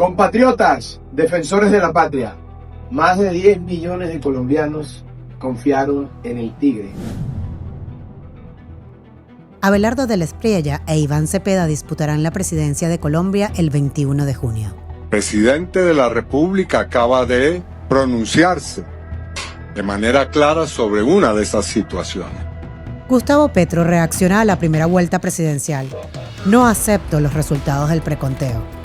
Compatriotas, defensores de la patria, más de 10 millones de colombianos confiaron en el Tigre. Abelardo del Espriella e Iván Cepeda disputarán la presidencia de Colombia el 21 de junio. El presidente de la República acaba de pronunciarse de manera clara sobre una de esas situaciones. Gustavo Petro reacciona a la primera vuelta presidencial. No acepto los resultados del preconteo.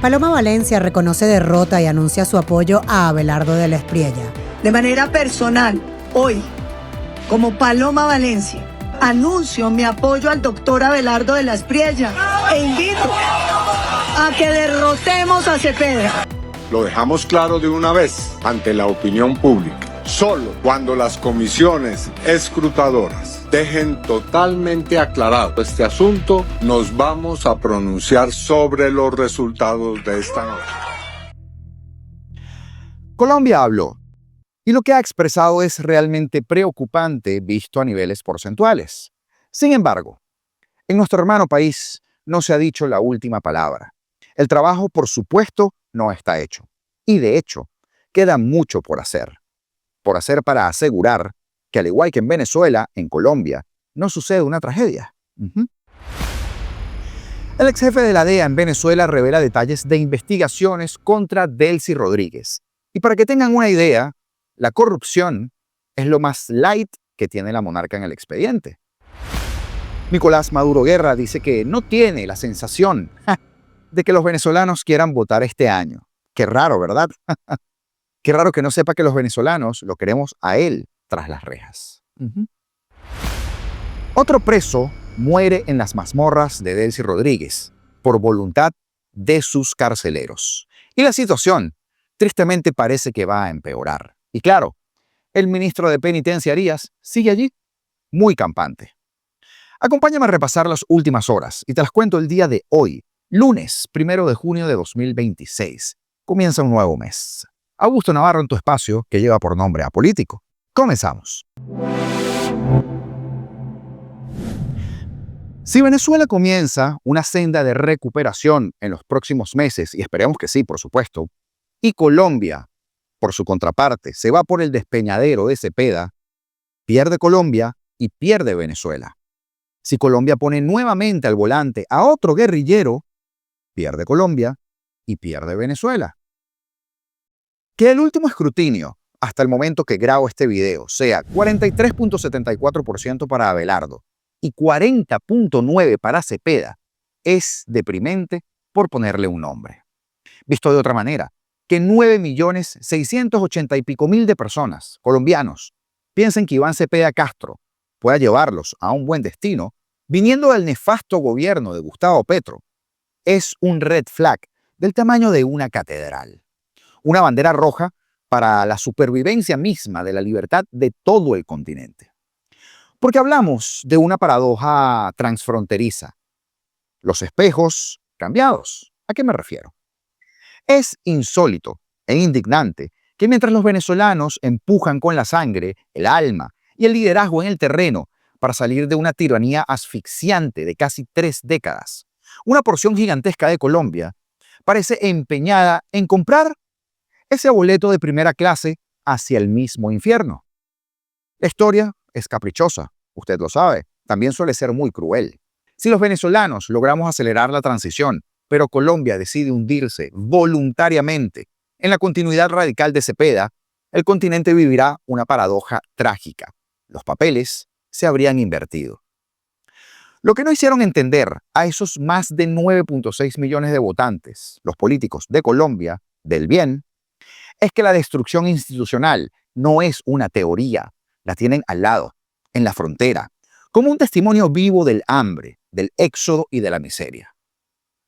Paloma Valencia reconoce derrota y anuncia su apoyo a Abelardo del Espriella. De manera personal, hoy, como Paloma Valencia, anuncio mi apoyo al doctor Abelardo de la Espriella e invito a que derrotemos a Cepeda. Lo dejamos claro de una vez ante la opinión pública. Solo cuando las comisiones escrutadoras dejen totalmente aclarado este asunto, nos vamos a pronunciar sobre los resultados de esta noche. Colombia habló, y lo que ha expresado es realmente preocupante visto a niveles porcentuales. Sin embargo, en nuestro hermano país no se ha dicho la última palabra. El trabajo, por supuesto, no está hecho. Y de hecho, queda mucho por hacer. Por hacer para asegurar que, al igual que en Venezuela, en Colombia, no sucede una tragedia. El ex jefe de la DEA en Venezuela revela detalles de investigaciones contra Delcy Rodríguez. Y para que tengan una idea, la corrupción es lo más light que tiene la monarca en el expediente. Nicolás Maduro Guerra dice que no tiene la sensación de que los venezolanos quieran votar este año. Qué raro, ¿verdad? Qué raro que no sepa que los venezolanos lo queremos a él tras las rejas. Otro preso muere en las mazmorras de Delcy Rodríguez por voluntad de sus carceleros. Y la situación, tristemente, parece que va a empeorar. Y claro, el ministro de Penitenciarías sigue allí, muy campante. Acompáñame a repasar las últimas horas y te las cuento el día de hoy, lunes 1 de junio de 2026. Comienza un nuevo mes. Augusto Navarro en tu espacio que lleva por nombre Apolítico. Comenzamos. Si Venezuela comienza una senda de recuperación en los próximos meses, y esperemos que sí, por supuesto, y Colombia, por su contraparte, se va por el despeñadero de Cepeda, pierde Colombia y pierde Venezuela. Si Colombia pone nuevamente al volante a otro guerrillero, pierde Colombia y pierde Venezuela. Que el último escrutinio, hasta el momento que grabo este video, sea 43.74% para Abelardo y 40.9% para Cepeda, es deprimente por ponerle un nombre. Visto de otra manera, que 9.680.000 y pico de personas, colombianos, piensen que Iván Cepeda Castro pueda llevarlos a un buen destino, viniendo del nefasto gobierno de Gustavo Petro, es un red flag del tamaño de una catedral. Una bandera roja para la supervivencia misma de la libertad de todo el continente. Porque hablamos de una paradoja transfronteriza. Los espejos cambiados. ¿A qué me refiero? Es insólito e indignante que mientras los venezolanos empujan con la sangre, el alma y el liderazgo en el terreno para salir de una tiranía asfixiante de casi 3 décadas, una porción gigantesca de Colombia parece empeñada en comprar ese boleto de primera clase hacia el mismo infierno. La historia es caprichosa, usted lo sabe, también suele ser muy cruel. Si los venezolanos logramos acelerar la transición, pero Colombia decide hundirse voluntariamente en la continuidad radical de Cepeda, el continente vivirá una paradoja trágica. Los papeles se habrían invertido. Lo que no hicieron entender a esos más de 9.6 millones de votantes, los políticos de Colombia, del bien, es que la destrucción institucional no es una teoría, la tienen al lado, en la frontera, como un testimonio vivo del hambre, del éxodo y de la miseria.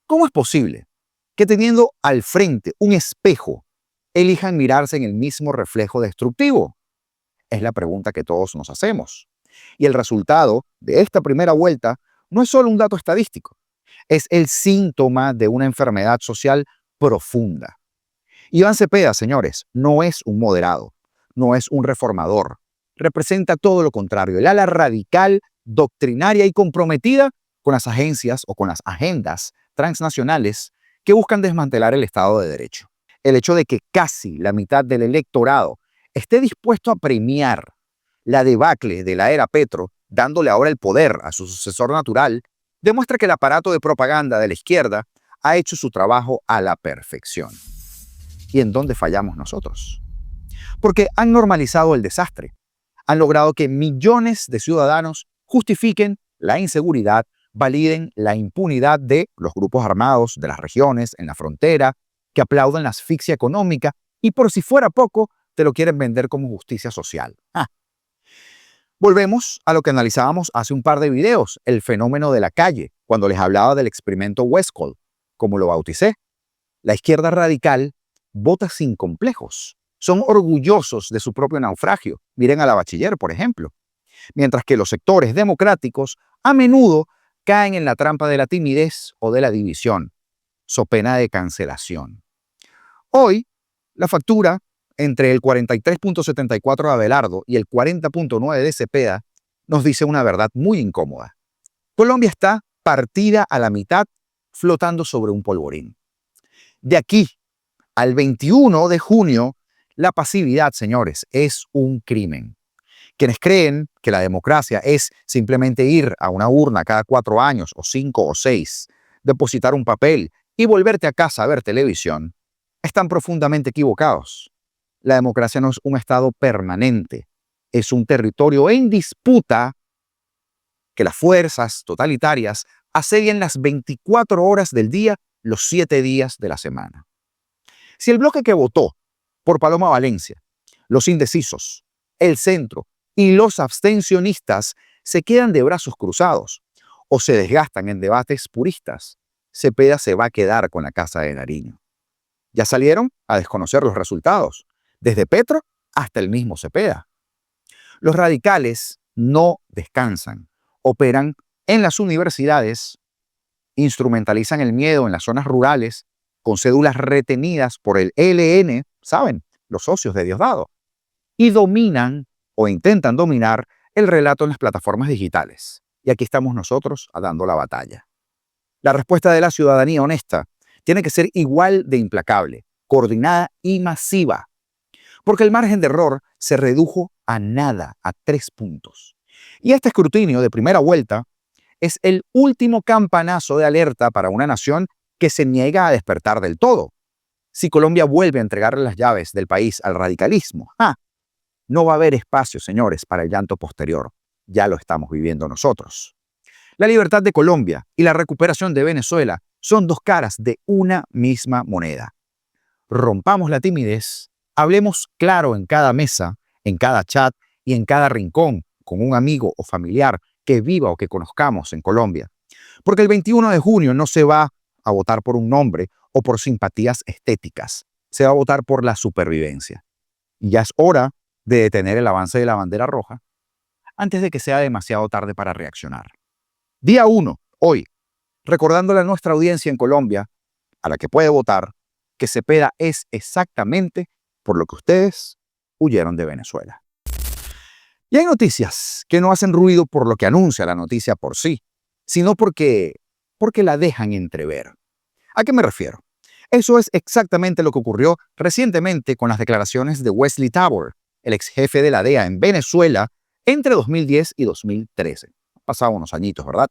¿Cómo es posible que teniendo al frente un espejo, elijan mirarse en el mismo reflejo destructivo? Es la pregunta que todos nos hacemos. Y el resultado de esta primera vuelta no es solo un dato estadístico, es el síntoma de una enfermedad social profunda. Iván Cepeda, señores, no es un moderado, no es un reformador. Representa todo lo contrario, el ala radical, doctrinaria y comprometida con las agencias o con las agendas transnacionales que buscan desmantelar el Estado de Derecho. El hecho de que casi la mitad del electorado esté dispuesto a premiar la debacle de la era Petro, dándole ahora el poder a su sucesor natural, demuestra que el aparato de propaganda de la izquierda ha hecho su trabajo a la perfección. ¿Y en dónde fallamos nosotros? Porque han normalizado el desastre. Han logrado que millones de ciudadanos justifiquen la inseguridad, validen la impunidad de los grupos armados de las regiones, en la frontera, que aplauden la asfixia económica y por si fuera poco, te lo quieren vender como justicia social. Volvemos a lo que analizábamos hace un par de videos, el fenómeno de la calle, cuando les hablaba del experimento Westcott, como lo bauticé. La izquierda radical vota sin complejos. Son orgullosos de su propio naufragio. Miren a la bachiller, por ejemplo. Mientras que los sectores democráticos a menudo caen en la trampa de la timidez o de la división, so pena de cancelación. Hoy, la factura entre el 43.74 de Abelardo y el 40.9 de Cepeda nos dice una verdad muy incómoda. Colombia está partida a la mitad, flotando sobre un polvorín. De aquí al 21 de junio, la pasividad, señores, es un crimen. Quienes creen que la democracia es simplemente ir a una urna cada 4 años, o 5 o 6, depositar un papel y volverte a casa a ver televisión, están profundamente equivocados. La democracia no es un estado permanente, es un territorio en disputa que las fuerzas totalitarias asedian las 24 horas del día, los 7 días de la semana. Si el bloque que votó por Paloma Valencia, los indecisos, el centro y los abstencionistas se quedan de brazos cruzados o se desgastan en debates puristas, Cepeda se va a quedar con la Casa de Nariño. Ya salieron a desconocer los resultados, desde Petro hasta el mismo Cepeda. Los radicales no descansan, operan en las universidades, instrumentalizan el miedo en las zonas rurales con cédulas retenidas por el ELN, ¿saben? Los socios de Diosdado, y dominan o intentan dominar el relato en las plataformas digitales. Y aquí estamos nosotros dando la batalla. La respuesta de la ciudadanía honesta tiene que ser igual de implacable, coordinada y masiva, porque el margen de error se redujo a nada, a 3 puntos. Y este escrutinio de primera vuelta es el último campanazo de alerta para una nación que se niega a despertar del todo. Si Colombia vuelve a entregarle las llaves del país al radicalismo, no va a haber espacio, señores, para el llanto posterior. Ya lo estamos viviendo nosotros. La libertad de Colombia y la recuperación de Venezuela son 2 caras de una misma moneda. Rompamos la timidez, hablemos claro en cada mesa, en cada chat y en cada rincón con un amigo o familiar que viva o que conozcamos en Colombia. Porque el 21 de junio no se va a votar por un nombre o por simpatías estéticas. Se va a votar por la supervivencia. Y ya es hora de detener el avance de la bandera roja antes de que sea demasiado tarde para reaccionar. Día 1, hoy, recordándole a nuestra audiencia en Colombia, a la que puede votar, que Cepeda es exactamente por lo que ustedes huyeron de Venezuela. Y hay noticias que no hacen ruido por lo que anuncia la noticia por sí, sino porque la dejan entrever. ¿A qué me refiero? Eso es exactamente lo que ocurrió recientemente con las declaraciones de Wesley Tabor, el ex jefe de la DEA en Venezuela, entre 2010 y 2013. Han pasado unos añitos, ¿verdad?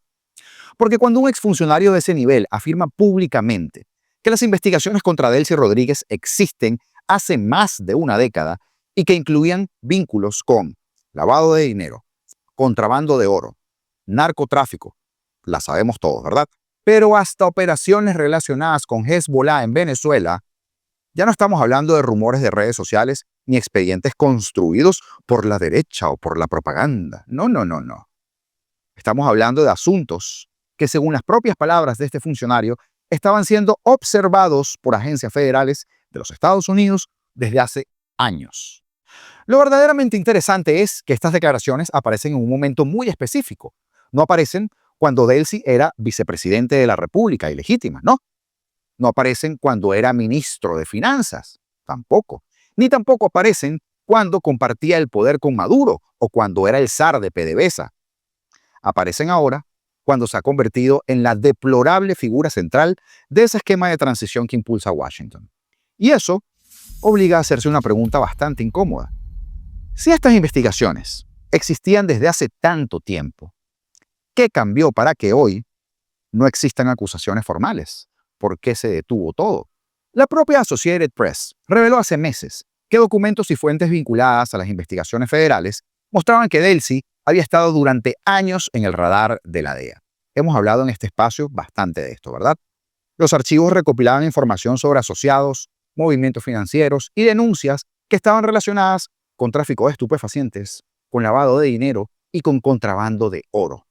Porque cuando un exfuncionario de ese nivel afirma públicamente que las investigaciones contra Delcy Rodríguez existen hace más de una década y que incluían vínculos con lavado de dinero, contrabando de oro, narcotráfico, la sabemos todos, ¿verdad? Pero hasta operaciones relacionadas con Hezbollah en Venezuela, ya no estamos hablando de rumores de redes sociales ni expedientes construidos por la derecha o por la propaganda. No. Estamos hablando de asuntos que, según las propias palabras de este funcionario, estaban siendo observados por agencias federales de los Estados Unidos desde hace años. Lo verdaderamente interesante es que estas declaraciones aparecen en un momento muy específico. No aparecen cuando Delcy era vicepresidente de la República ilegítima, ¿no? No aparecen cuando era ministro de Finanzas, tampoco. Ni tampoco aparecen cuando compartía el poder con Maduro o cuando era el zar de PDVSA. Aparecen ahora cuando se ha convertido en la deplorable figura central de ese esquema de transición que impulsa Washington. Y eso obliga a hacerse una pregunta bastante incómoda. Si estas investigaciones existían desde hace tanto tiempo, ¿qué cambió para que hoy no existan acusaciones formales? ¿Por qué se detuvo todo? La propia Associated Press reveló hace meses que documentos y fuentes vinculadas a las investigaciones federales mostraban que Delcy había estado durante años en el radar de la DEA. Hemos hablado en este espacio bastante de esto, ¿verdad? Los archivos recopilaban información sobre asociados, movimientos financieros y denuncias que estaban relacionadas con tráfico de estupefacientes, con lavado de dinero y con contrabando de oro.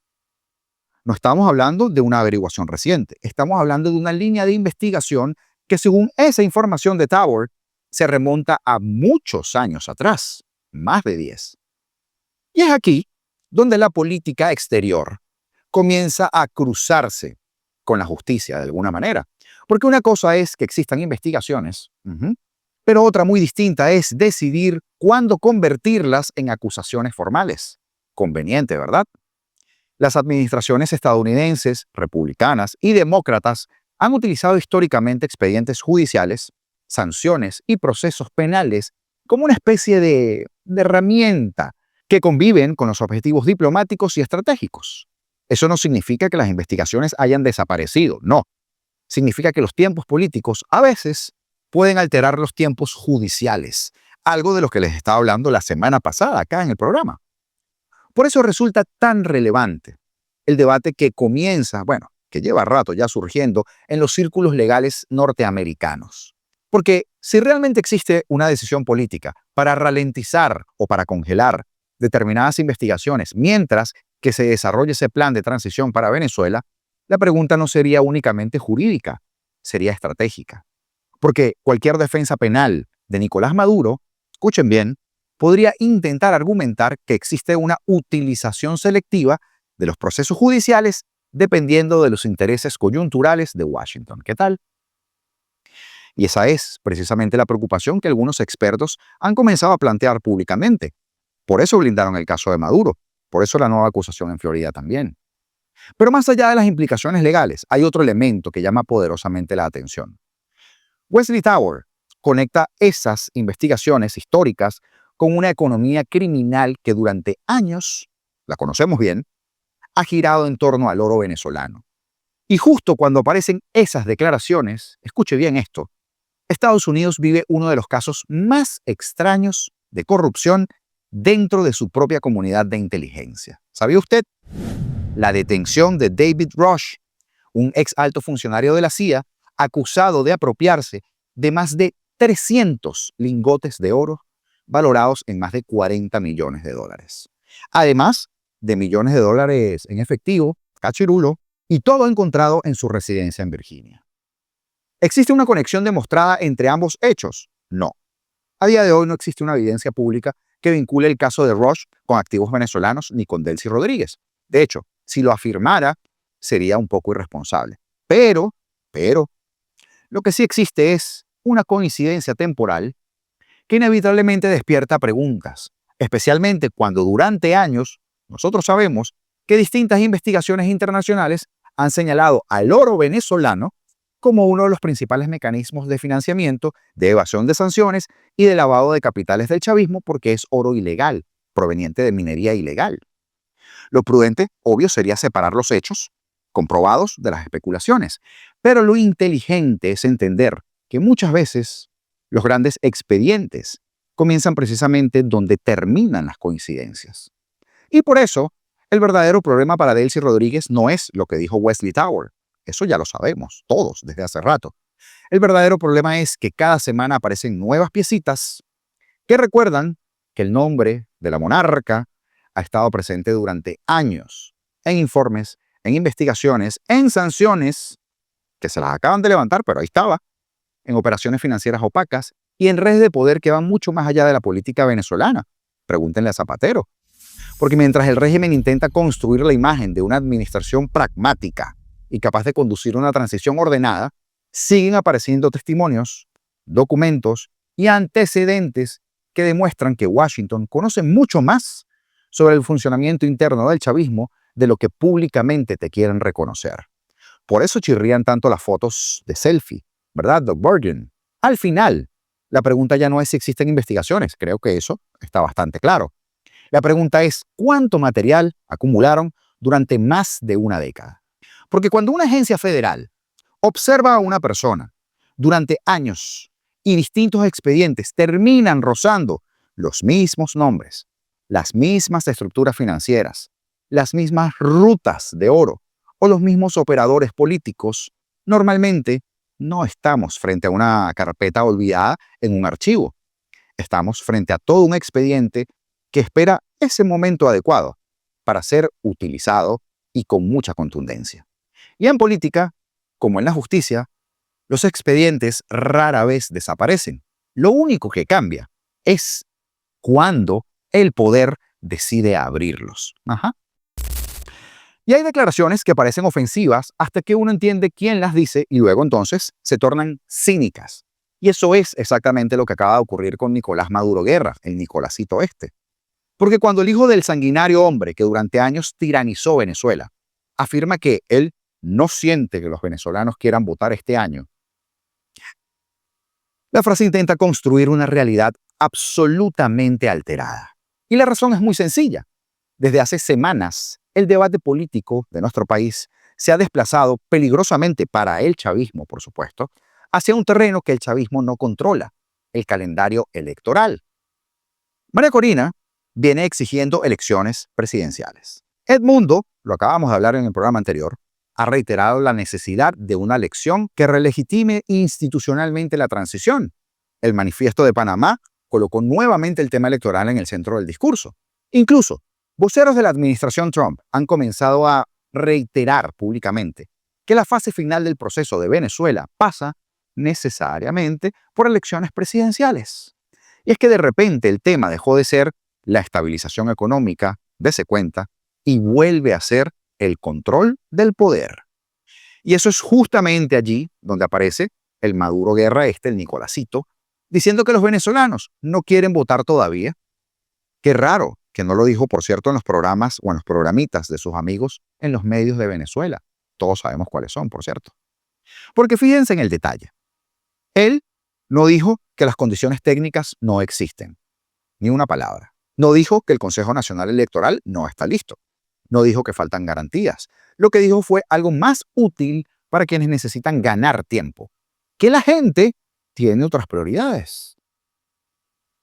No estamos hablando de una averiguación reciente, estamos hablando de una línea de investigación que, según esa información de Tower, se remonta a muchos años atrás, más de 10. Y es aquí donde la política exterior comienza a cruzarse con la justicia de alguna manera. Porque una cosa es que existan investigaciones, pero otra muy distinta es decidir cuándo convertirlas en acusaciones formales. Conveniente, ¿verdad? Las administraciones estadounidenses, republicanas y demócratas han utilizado históricamente expedientes judiciales, sanciones y procesos penales como una especie de herramienta que conviven con los objetivos diplomáticos y estratégicos. Eso no significa que las investigaciones hayan desaparecido, no. Significa que los tiempos políticos a veces pueden alterar los tiempos judiciales, algo de lo que les estaba hablando la semana pasada acá en el programa. Por eso resulta tan relevante el debate que comienza, que lleva rato ya surgiendo en los círculos legales norteamericanos. Porque si realmente existe una decisión política para ralentizar o para congelar determinadas investigaciones mientras que se desarrolle ese plan de transición para Venezuela, la pregunta no sería únicamente jurídica, sería estratégica. Porque cualquier defensa penal de Nicolás Maduro, escuchen bien, podría intentar argumentar que existe una utilización selectiva de los procesos judiciales dependiendo de los intereses coyunturales de Washington. ¿Qué tal? Y esa es precisamente la preocupación que algunos expertos han comenzado a plantear públicamente. Por eso blindaron el caso de Maduro, por eso la nueva acusación en Florida también. Pero más allá de las implicaciones legales, hay otro elemento que llama poderosamente la atención. Wesley Tower conecta esas investigaciones históricas con una economía criminal que durante años, la conocemos bien, ha girado en torno al oro venezolano. Y justo cuando aparecen esas declaraciones, escuche bien esto, Estados Unidos vive uno de los casos más extraños de corrupción dentro de su propia comunidad de inteligencia. ¿Sabía usted? La detención de David Rush, un ex alto funcionario de la CIA, acusado de apropiarse de más de 300 lingotes de oro valorados en más de $40 millones. Además de millones de dólares en efectivo, cachirulo, y todo encontrado en su residencia en Virginia. ¿Existe una conexión demostrada entre ambos hechos? No. A día de hoy no existe una evidencia pública que vincule el caso de Rush con activos venezolanos ni con Delcy Rodríguez. De hecho, si lo afirmara, sería un poco irresponsable. Pero, lo que sí existe es una coincidencia temporal que inevitablemente despierta preguntas, especialmente cuando durante años nosotros sabemos que distintas investigaciones internacionales han señalado al oro venezolano como uno de los principales mecanismos de financiamiento, de evasión de sanciones y de lavado de capitales del chavismo porque es oro ilegal, proveniente de minería ilegal. Lo prudente, obvio, sería separar los hechos comprobados de las especulaciones, pero lo inteligente es entender que muchas veces los grandes expedientes comienzan precisamente donde terminan las coincidencias. Y por eso, el verdadero problema para Delcy Rodríguez no es lo que dijo Wesley Tower. Eso ya lo sabemos, todos, desde hace rato. El verdadero problema es que cada semana aparecen nuevas piecitas que recuerdan que el nombre de la monarca ha estado presente durante años en informes, en investigaciones, en sanciones, que se las acaban de levantar, pero ahí estaba, en operaciones financieras opacas y en redes de poder que van mucho más allá de la política venezolana. Pregúntenle a Zapatero. Porque mientras el régimen intenta construir la imagen de una administración pragmática y capaz de conducir una transición ordenada, siguen apareciendo testimonios, documentos y antecedentes que demuestran que Washington conoce mucho más sobre el funcionamiento interno del chavismo de lo que públicamente te quieren reconocer. Por eso chirrían tanto las fotos de selfie, ¿verdad, Doug Burgum? Al final, la pregunta ya no es si existen investigaciones, creo que eso está bastante claro. La pregunta es, ¿cuánto material acumularon durante más de una década? Porque cuando una agencia federal observa a una persona durante años y distintos expedientes terminan rozando los mismos nombres, las mismas estructuras financieras, las mismas rutas de oro o los mismos operadores políticos, normalmente no estamos frente a una carpeta olvidada en un archivo. Estamos frente a todo un expediente que espera ese momento adecuado para ser utilizado y con mucha contundencia. Y en política, como en la justicia, los expedientes rara vez desaparecen. Lo único que cambia es cuando el poder decide abrirlos. Y hay declaraciones que parecen ofensivas hasta que uno entiende quién las dice y luego entonces se tornan cínicas. Y eso es exactamente lo que acaba de ocurrir con Nicolás Maduro Guerra, el Nicolásito este. Porque cuando el hijo del sanguinario hombre que durante años tiranizó Venezuela afirma que él no siente que los venezolanos quieran votar este año, la frase intenta construir una realidad absolutamente alterada. Y la razón es muy sencilla. Desde hace semanas, el debate político de nuestro país se ha desplazado peligrosamente para el chavismo, por supuesto, hacia un terreno que el chavismo no controla, el calendario electoral. María Corina viene exigiendo elecciones presidenciales. Edmundo, lo acabamos de hablar en el programa anterior, ha reiterado la necesidad de una elección que relegitime institucionalmente la transición. El Manifiesto de Panamá colocó nuevamente el tema electoral en el centro del discurso. Incluso, voceros de la administración Trump han comenzado a reiterar públicamente que la fase final del proceso de Venezuela pasa necesariamente por elecciones presidenciales. Y es que de repente el tema dejó de ser la estabilización económica, dése cuenta, y vuelve a ser el control del poder. Y eso es justamente allí donde aparece el Maduro Guerra el Nicolásito, diciendo que los venezolanos no quieren votar todavía. Qué raro que no lo dijo, por cierto, en los programas o en los programitas de sus amigos en los medios de Venezuela. Todos sabemos cuáles son, por cierto. Porque fíjense en el detalle. Él no dijo que las condiciones técnicas no existen, ni una palabra. No dijo que el Consejo Nacional Electoral no está listo. No dijo que faltan garantías. Lo que dijo fue algo más útil para quienes necesitan ganar tiempo, que la gente tiene otras prioridades.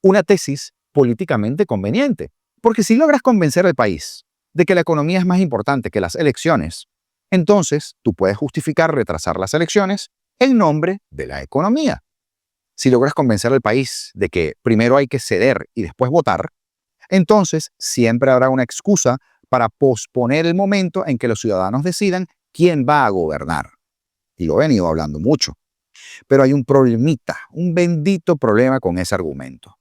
Una tesis políticamente conveniente, porque si logras convencer al país de que la economía es más importante que las elecciones, entonces tú puedes justificar retrasar las elecciones en nombre de la economía. Si logras convencer al país de que primero hay que ceder y después votar, entonces siempre habrá una excusa para posponer el momento en que los ciudadanos decidan quién va a gobernar. Y lo he venido hablando mucho. Pero hay un problemita, un bendito problema con ese argumento.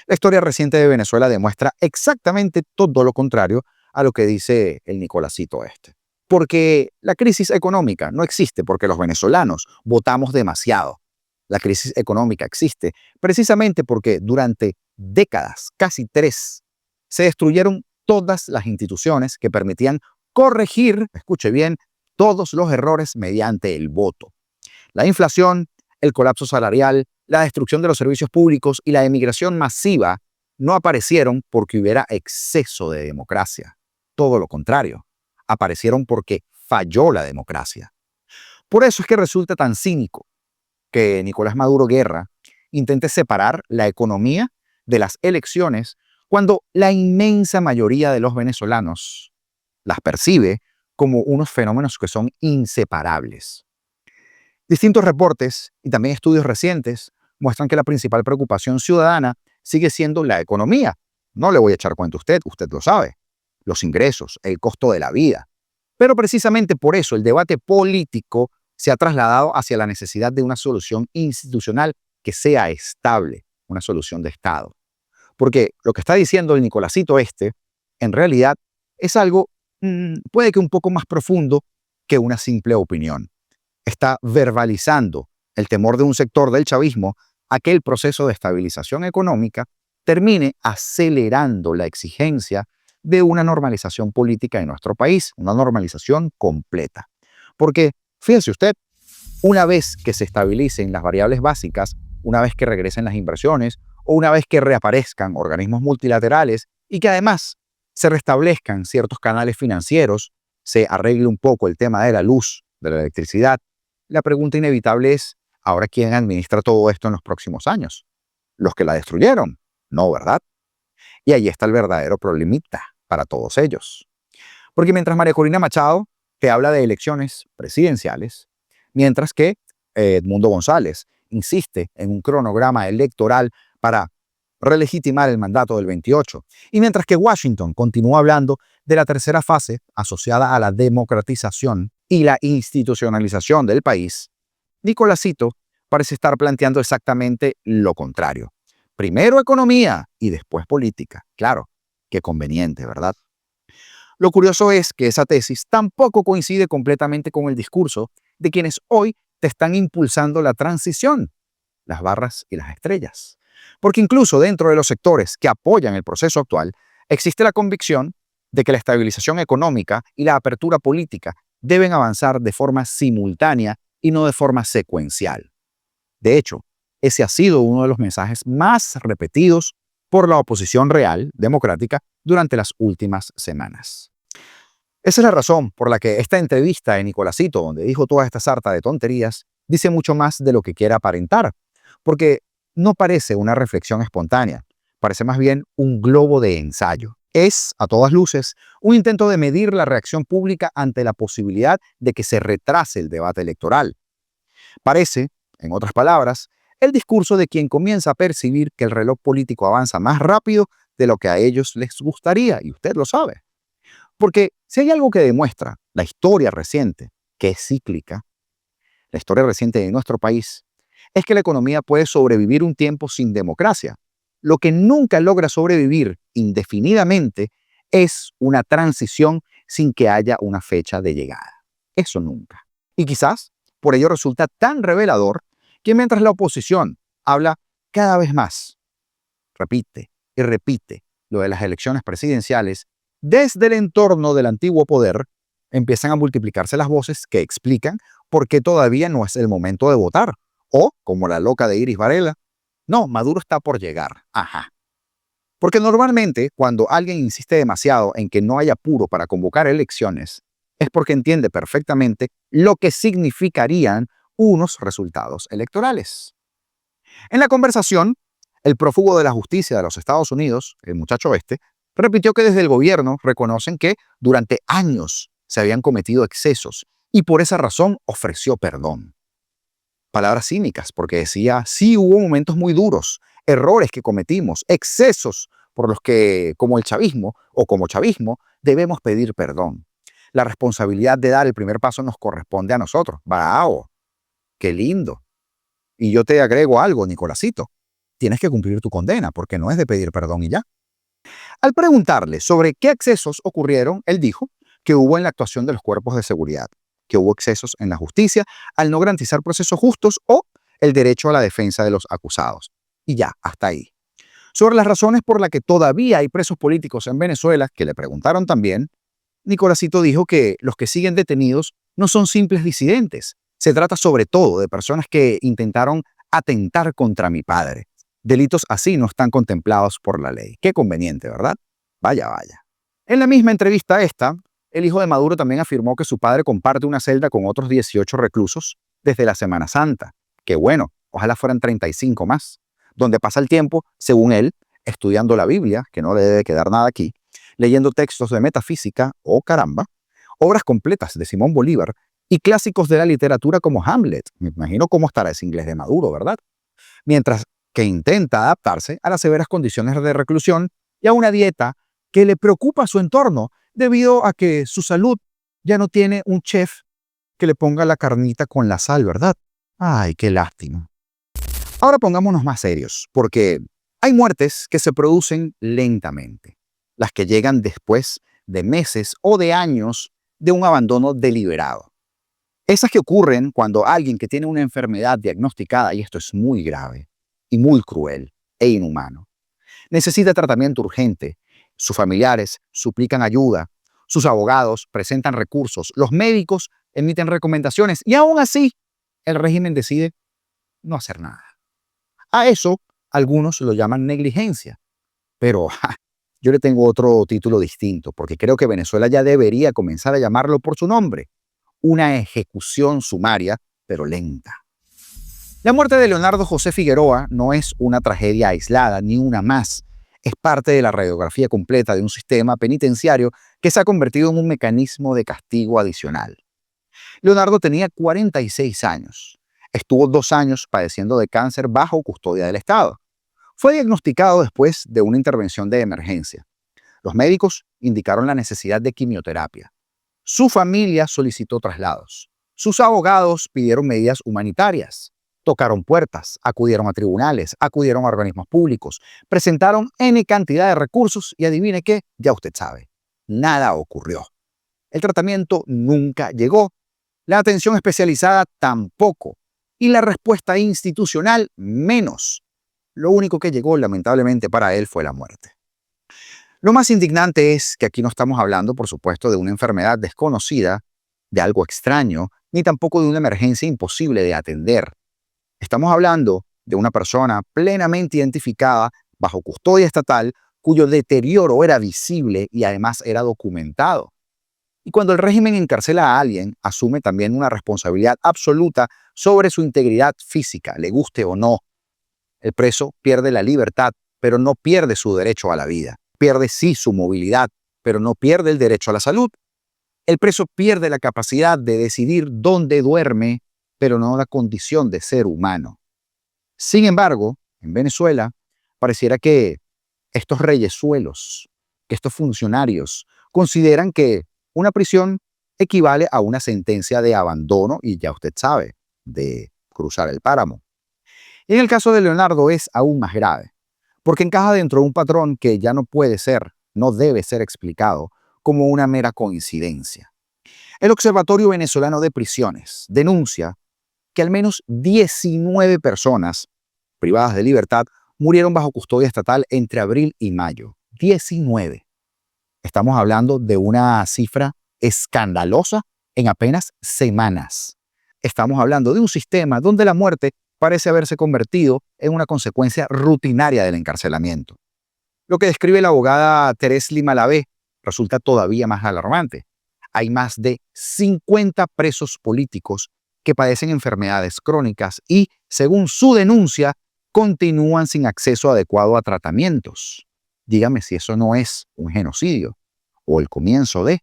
La historia reciente de Venezuela demuestra exactamente todo lo contrario a lo que dice el Nicolásito este. Porque la crisis económica no existe porque los venezolanos votamos demasiado. La crisis económica existe precisamente porque durante décadas, casi 3, se destruyeron todas las instituciones que permitían corregir, escuche bien, todos los errores mediante el voto. La inflación, el colapso salarial, la destrucción de los servicios públicos y la emigración masiva no aparecieron porque hubiera exceso de democracia. Todo lo contrario, aparecieron porque falló la democracia. Por eso es que resulta tan cínico que Nicolás Maduro Guerra intente separar la economía de las elecciones cuando la inmensa mayoría de los venezolanos las percibe como unos fenómenos que son inseparables. Distintos reportes y también estudios recientes muestran que la principal preocupación ciudadana sigue siendo la economía. No le voy a echar cuento a usted lo sabe. Los ingresos, el costo de la vida. Pero precisamente por eso el debate político se ha trasladado hacia la necesidad de una solución institucional que sea estable, una solución de Estado. Porque lo que está diciendo el Nicolásito en realidad es algo, puede que un poco más profundo que una simple opinión. Está verbalizando el temor de un sector del chavismo a que el proceso de estabilización económica termine acelerando la exigencia de una normalización política en nuestro país, una normalización completa. Porque, fíjese usted, una vez que se estabilicen las variables básicas, una vez que regresen las inversiones o una vez que reaparezcan organismos multilaterales y que además se restablezcan ciertos canales financieros, se arregle un poco el tema de la luz, de la electricidad, la pregunta inevitable es, ¿ahora quién administra todo esto en los próximos años? ¿Los que la destruyeron? No, ¿verdad? Y ahí está el verdadero problemita para todos ellos. Porque mientras María Corina Machado te habla de elecciones presidenciales, mientras que Edmundo González insiste en un cronograma electoral para relegitimar el mandato del 28, y mientras que Washington continúa hablando de la tercera fase asociada a la democratización y la institucionalización del país, Nicolásito parece estar planteando exactamente lo contrario. Primero economía y después política. Claro, qué conveniente, ¿verdad? Lo curioso es que esa tesis tampoco coincide completamente con el discurso de quienes hoy te están impulsando la transición, las barras y las estrellas. Porque incluso dentro de los sectores que apoyan el proceso actual, existe la convicción de que la estabilización económica y la apertura política deben avanzar de forma simultánea y no de forma secuencial. De hecho, ese ha sido uno de los mensajes más repetidos por la oposición real, democrática, durante las últimas semanas. Esa es la razón por la que esta entrevista de Nicolásito, donde dijo toda esta sarta de tonterías, dice mucho más de lo que quiere aparentar, porque no parece una reflexión espontánea, parece más bien un globo de ensayo. Es, a todas luces, un intento de medir la reacción pública ante la posibilidad de que se retrase el debate electoral. Parece, en otras palabras, el discurso de quien comienza a percibir que el reloj político avanza más rápido de lo que a ellos les gustaría, y usted lo sabe. Porque si hay algo que demuestra la historia reciente, que es cíclica, la historia reciente de nuestro país, es que la economía puede sobrevivir un tiempo sin democracia. Lo que nunca logra sobrevivir indefinidamente es una transición sin que haya una fecha de llegada. Eso nunca. Y quizás por ello resulta tan revelador que mientras la oposición habla cada vez más, repite y repite lo de las elecciones presidenciales, desde el entorno del antiguo poder empiezan a multiplicarse las voces que explican por qué todavía no es el momento de votar. O, como la loca de Iris Varela, no, Maduro está por llegar. Ajá. Porque normalmente cuando alguien insiste demasiado en que no hay apuro para convocar elecciones, es porque entiende perfectamente lo que significarían unos resultados electorales. En la conversación, el prófugo de la justicia de los Estados Unidos, el muchacho este, repitió que desde el gobierno reconocen que durante años se habían cometido excesos y por esa razón ofreció perdón. Palabras cínicas, porque decía, sí hubo momentos muy duros, errores que cometimos, excesos por los que, como el chavismo o como chavismo, debemos pedir perdón. La responsabilidad de dar el primer paso nos corresponde a nosotros. ¡Bravo! ¡Qué lindo! Y yo te agrego algo, Nicolásito. Tienes que cumplir tu condena, porque no es de pedir perdón y ya. Al preguntarle sobre qué excesos ocurrieron, él dijo que hubo en la actuación de los cuerpos de seguridad, que hubo excesos en la justicia al no garantizar procesos justos o el derecho a la defensa de los acusados. Y ya, hasta ahí. Sobre las razones por las que todavía hay presos políticos en Venezuela, que le preguntaron también, Nicolásito dijo que los que siguen detenidos no son simples disidentes. Se trata sobre todo de personas que intentaron atentar contra mi padre. Delitos así no están contemplados por la ley. Qué conveniente, ¿verdad? Vaya, vaya. En la misma entrevista esta, el hijo de Maduro también afirmó que su padre comparte una celda con otros 18 reclusos desde la Semana Santa. Que bueno, ojalá fueran 35 más. Donde pasa el tiempo, según él, estudiando la Biblia, que no le debe quedar nada aquí, leyendo textos de metafísica, oh caramba, obras completas de Simón Bolívar y clásicos de la literatura como Hamlet. Me imagino cómo estará ese inglés de Maduro, ¿verdad? Mientras que intenta adaptarse a las severas condiciones de reclusión y a una dieta que le preocupa a su entorno debido a que su salud ya no tiene un chef que le ponga la carnita con la sal, ¿verdad? Ay, qué lástima. Ahora pongámonos más serios, porque hay muertes que se producen lentamente, las que llegan después de meses o de años de un abandono deliberado. Esas que ocurren cuando alguien que tiene una enfermedad diagnosticada, y esto es muy grave y muy cruel e inhumano, necesita tratamiento urgente, Sus familiares suplican ayuda, sus abogados presentan recursos, los médicos emiten recomendaciones y aún así el régimen decide no hacer nada. A eso algunos lo llaman negligencia, pero yo le tengo otro título distinto porque creo que Venezuela ya debería comenzar a llamarlo por su nombre: una ejecución sumaria, pero lenta. La muerte de Leonardo José Figueroa no es una tragedia aislada, ni una más. Es parte de la radiografía completa de un sistema penitenciario que se ha convertido en un mecanismo de castigo adicional. Leonardo tenía 46 años. Estuvo 2 años padeciendo de cáncer bajo custodia del Estado. Fue diagnosticado después de una intervención de emergencia. Los médicos indicaron la necesidad de quimioterapia. Su familia solicitó traslados. Sus abogados pidieron medidas humanitarias. Tocaron puertas, acudieron a tribunales, acudieron a organismos públicos, presentaron N cantidad de recursos y adivine qué, ya usted sabe, nada ocurrió. El tratamiento nunca llegó, la atención especializada tampoco y la respuesta institucional menos. Lo único que llegó, lamentablemente para él, fue la muerte. Lo más indignante es que aquí no estamos hablando, por supuesto, de una enfermedad desconocida, de algo extraño, ni tampoco de una emergencia imposible de atender. Estamos hablando de una persona plenamente identificada bajo custodia estatal cuyo deterioro era visible y además era documentado. Y cuando el régimen encarcela a alguien, asume también una responsabilidad absoluta sobre su integridad física, le guste o no. El preso pierde la libertad, pero no pierde su derecho a la vida. Pierde sí su movilidad, pero no pierde el derecho a la salud. El preso pierde la capacidad de decidir dónde duerme, pero no la condición de ser humano. Sin embargo, en Venezuela, pareciera que estos reyesuelos, que estos funcionarios consideran que una prisión equivale a una sentencia de abandono y ya usted sabe, de cruzar el páramo. Y en el caso de Leonardo es aún más grave, porque encaja dentro de un patrón que ya no puede ser, no debe ser explicado como una mera coincidencia. El Observatorio Venezolano de Prisiones denuncia que al menos 19 personas privadas de libertad murieron bajo custodia estatal entre abril y mayo. 19. Estamos hablando de una cifra escandalosa en apenas semanas. Estamos hablando de un sistema donde la muerte parece haberse convertido en una consecuencia rutinaria del encarcelamiento. Lo que describe la abogada Teresli Malavé resulta todavía más alarmante. Hay más de 50 presos políticos que padecen enfermedades crónicas y, según su denuncia, continúan sin acceso adecuado a tratamientos. Dígame si eso no es un genocidio o el comienzo de.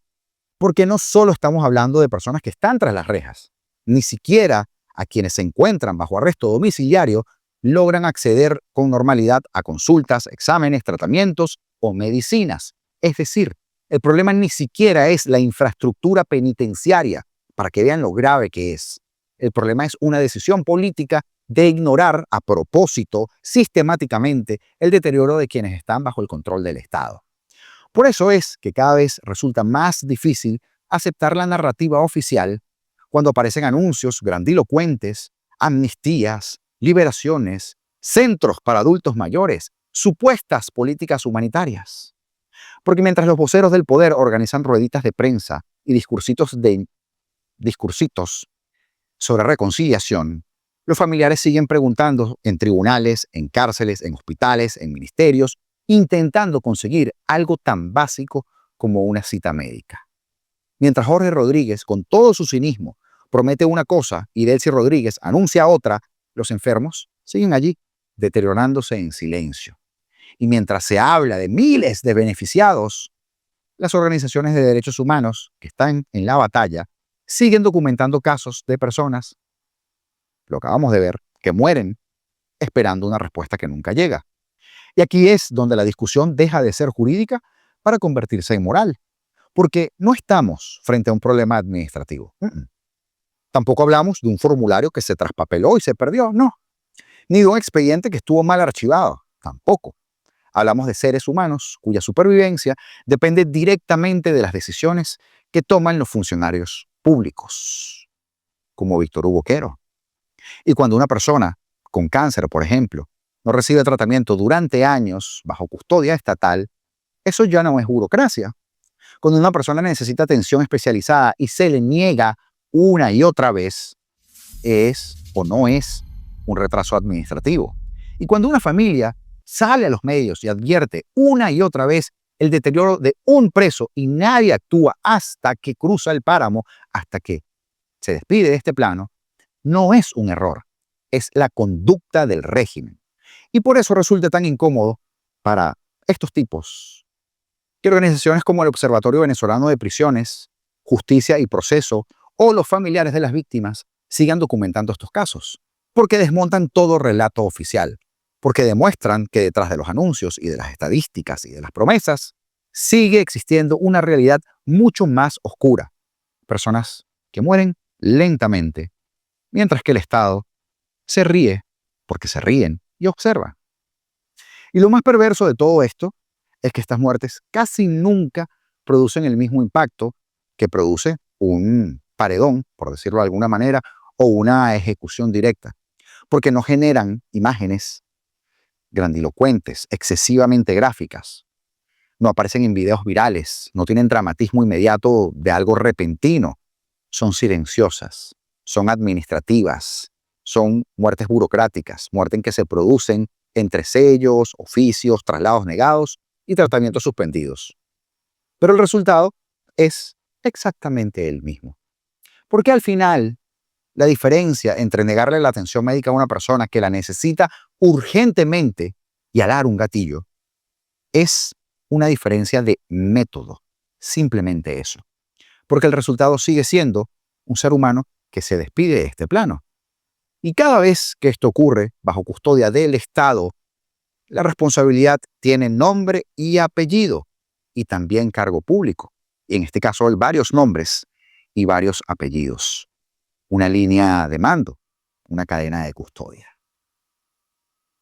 Porque no solo estamos hablando de personas que están tras las rejas, ni siquiera a quienes se encuentran bajo arresto domiciliario logran acceder con normalidad a consultas, exámenes, tratamientos o medicinas. Es decir, el problema ni siquiera es la infraestructura penitenciaria, para que vean lo grave que es. El problema es una decisión política de ignorar a propósito, sistemáticamente, el deterioro de quienes están bajo el control del Estado. Por eso es que cada vez resulta más difícil aceptar la narrativa oficial cuando aparecen anuncios grandilocuentes, amnistías, liberaciones, centros para adultos mayores, supuestas políticas humanitarias. Porque mientras los voceros del poder organizan rueditas de prensa y discursitos sobre reconciliación, los familiares siguen preguntando en tribunales, en cárceles, en hospitales, en ministerios, intentando conseguir algo tan básico como una cita médica. Mientras Jorge Rodríguez, con todo su cinismo, promete una cosa y Delcy Rodríguez anuncia otra, los enfermos siguen allí, deteriorándose en silencio. Y mientras se habla de miles de beneficiados, las organizaciones de derechos humanos que están en la batalla siguen documentando casos de personas, lo acabamos de ver, que mueren esperando una respuesta que nunca llega. Y aquí es donde la discusión deja de ser jurídica para convertirse en moral, porque no estamos frente a un problema administrativo. Tampoco hablamos de un formulario que se traspapeló y se perdió, no. Ni de un expediente que estuvo mal archivado, tampoco. Hablamos de seres humanos cuya supervivencia depende directamente de las decisiones que toman los funcionarios públicos, como Víctor Hugo Quero. Y cuando una persona con cáncer, por ejemplo, no recibe tratamiento durante años bajo custodia estatal, Eso ya no es burocracia. Cuando una persona necesita atención especializada y se le niega una y otra vez, es o no es un retraso administrativo. Y cuando una familia sale a los medios y advierte una y otra vez el deterioro de un preso y nadie actúa hasta que cruza el páramo, hasta que se despide de este plano, no es un error, es la conducta del régimen. Y por eso resulta tan incómodo para estos tipos que organizaciones como el Observatorio Venezolano de Prisiones, Justicia y Proceso o los familiares de las víctimas sigan documentando estos casos, porque desmontan todo relato oficial, porque demuestran que detrás de los anuncios y de las estadísticas y de las promesas sigue existiendo una realidad mucho más oscura. Personas que mueren lentamente, mientras que el Estado se ríe porque se ríen y observa. Y lo más perverso de todo esto es que estas muertes casi nunca producen el mismo impacto que produce un paredón, por decirlo de alguna manera, o una ejecución directa, porque no generan imágenes grandilocuentes, excesivamente gráficas, no aparecen en videos virales, no tienen dramatismo inmediato de algo repentino, son silenciosas, son administrativas, son muertes burocráticas, muertes en que se producen entre sellos, oficios, traslados negados y tratamientos suspendidos. Pero el resultado es exactamente el mismo. Porque al final, la diferencia entre negarle la atención médica a una persona que la necesita urgentemente y alar un gatillo es una diferencia de método. Simplemente eso. Porque el resultado sigue siendo un ser humano que se despide de este plano. Y cada vez que esto ocurre bajo custodia del Estado, la responsabilidad tiene nombre y apellido y también cargo público. Y en este caso, varios nombres y varios apellidos. Una línea de mando, una cadena de custodia.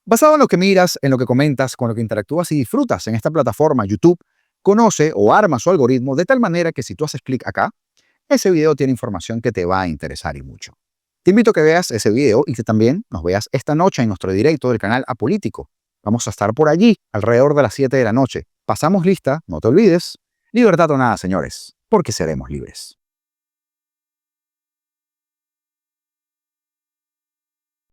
Basado en lo que miras, en lo que comentas, con lo que interactúas y disfrutas en esta plataforma YouTube, conoce o arma su algoritmo de tal manera que si tú haces clic acá, ese video tiene información que te va a interesar y mucho. Te invito a que veas ese video y que también nos veas esta noche en nuestro directo del canal Apolítico. Vamos a estar por allí alrededor de las 7 de la noche. Pasamos lista, no te olvides. Libertad o nada, señores, porque seremos libres.